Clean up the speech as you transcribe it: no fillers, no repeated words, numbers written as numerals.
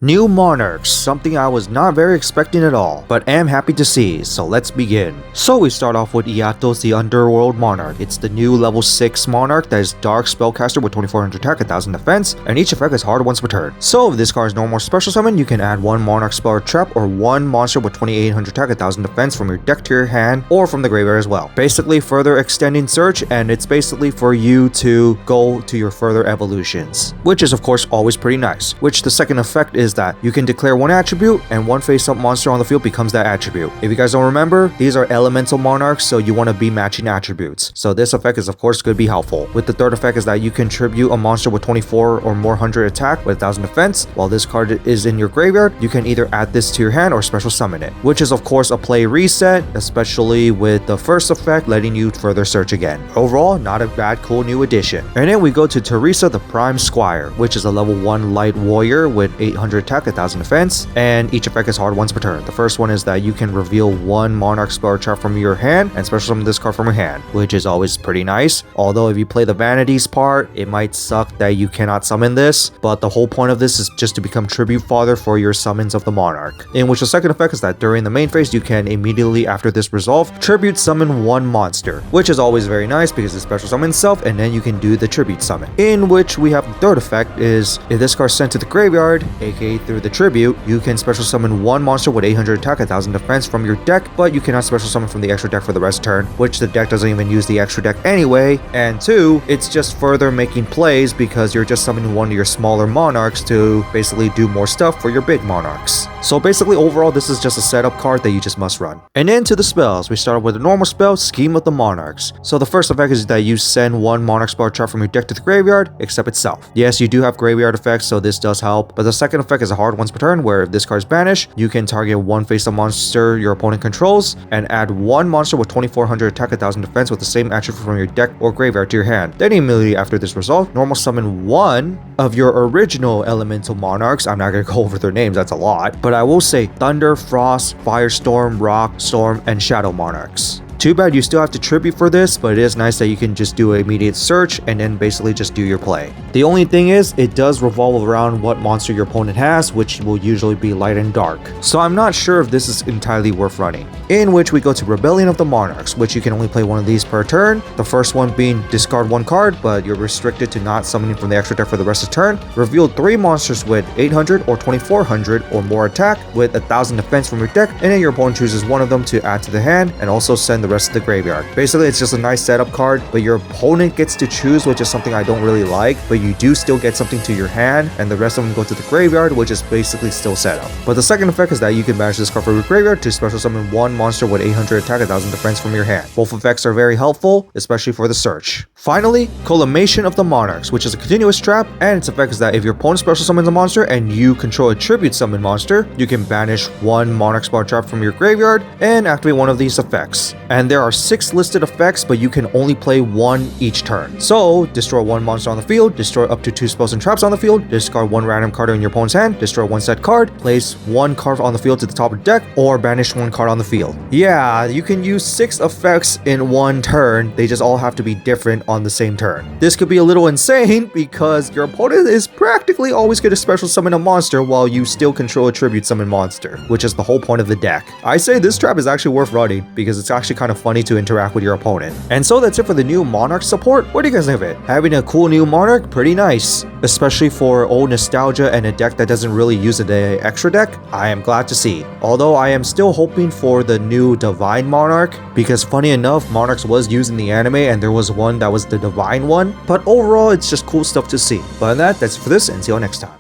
New Monarchs, something I was not very expecting at all, but am happy to see, so let's begin. So we start off with Iatos the Underworld Monarch. It's the new level 6 Monarch that is Dark Spellcaster with 2400 attack, 1000 defense, and each effect is hard once per turn. So if this card is normal special summon, you can add one Monarch spell or trap or one monster with 2800 attack, 1000 defense from your deck to your hand or from the graveyard as well. Basically further extending search, and it's basically for you to go to your further evolutions, which is of course always pretty nice. Which the second effect is that you can declare one attribute and one face-up monster on the field becomes that attribute. If you guys don't remember, these are elemental monarchs, so you want to be matching attributes. So this effect is of course going to be helpful. With the third effect is that you contribute a monster with 24 or more 100 attack with 1000 defense. While this card is in your graveyard, you can either add this to your hand or special summon it, which is of course a play reset, especially with the first effect letting you further search again. Overall, not a bad cool new addition. And then we go to Teresa the Prime Squire, which is a level 1 light warrior with 800 attack, 1000 defense, and each effect is hard once per turn. The first one is that you can reveal one Monarch spell or trap from your hand and special summon this card from your hand, which is always pretty nice. Although if you play the Vanities part, it might suck that you cannot summon this, but the whole point of this is just to become tribute fodder for your summons of the Monarch. In which the second effect is that during the main phase, you can immediately after this resolve, tribute summon one monster, which is always very nice because it special summons itself and then you can do the tribute summon. In which we have the third effect is if this card is sent to the graveyard, aka through the tribute, you can special summon one monster with 800 attack, 1000 defense from your deck, but you cannot special summon from the extra deck for the rest of the turn, which the deck doesn't even use the extra deck anyway. And two, it's just further making plays because you're just summoning one of your smaller monarchs to basically do more stuff for your big monarchs. So basically overall, this is just a setup card that you just must run. And then to the spells, we start with a normal spell, Scheme of the Monarchs. So the first effect is that you send one Monarch spell or trap from your deck to the graveyard, except itself. Yes, you do have graveyard effects, so this does help, but the second effect is a hard once per turn where if this card is banished, you can target one face-up monster your opponent controls and add one monster with 2400 attack, 1000 defense with the same attribute from your deck or graveyard to your hand. Then immediately after this resolve, normal summon one of your original elemental monarchs. I'm not going to go over their names, that's a lot, but I will say Thunder, Frost, Firestorm, Rock, Storm, and Shadow Monarchs. Too bad you still have to tribute for this, but it is nice that you can just do an immediate search and then basically just do your play. The only thing is, it does revolve around what monster your opponent has, which will usually be light and dark. So I'm not sure if this is entirely worth running. In which we go to Rebellion of the Monarchs, which you can only play one of these per turn. The first one being discard one card, but you're restricted to not summoning from the extra deck for the rest of the turn. Reveal 3 monsters with 800 or 2400 or more attack with 1000 defense from your deck, and then your opponent chooses one of them to add to the hand and also send the rest of the graveyard. Basically, it's just a nice setup card, but your opponent gets to choose, which is something I don't really like, but you do still get something to your hand, and the rest of them go to the graveyard, which is basically still setup. But the second effect is that you can banish this card from your graveyard to special summon one monster with 800 attack, 1000 defense from your hand. Both effects are very helpful, especially for the search. Finally, Collimation of the Monarchs, which is a continuous trap, and its effect is that if your opponent special summons a monster and you control a tribute summon monster, you can banish one Monarch spell trap from your graveyard and activate one of these effects. And there are 6 listed effects, but you can only play one each turn. So, destroy one monster on the field, destroy up to 2 spells and traps on the field, discard one random card in your opponent's hand, destroy one set card, place one card on the field to the top of the deck, or banish one card on the field. Yeah, you can use 6 effects in one turn, they just all have to be different on the same turn. This could be a little insane because your opponent is practically always going to special summon a monster while you still control a tribute summon monster, which is the whole point of the deck. I say this trap is actually worth running because it's actually kind of funny to interact with your opponent. And so that's it for the new Monarch support. What do you guys think of it? Having a cool new Monarch? Pretty nice. Especially for old nostalgia and a deck that doesn't really use the extra deck, I am glad to see. Although I am still hoping for the new Divine Monarch, because funny enough, Monarchs was used in the anime and there was one that was the Divine one. But overall, it's just cool stuff to see. But that's it for this, and see you all next time.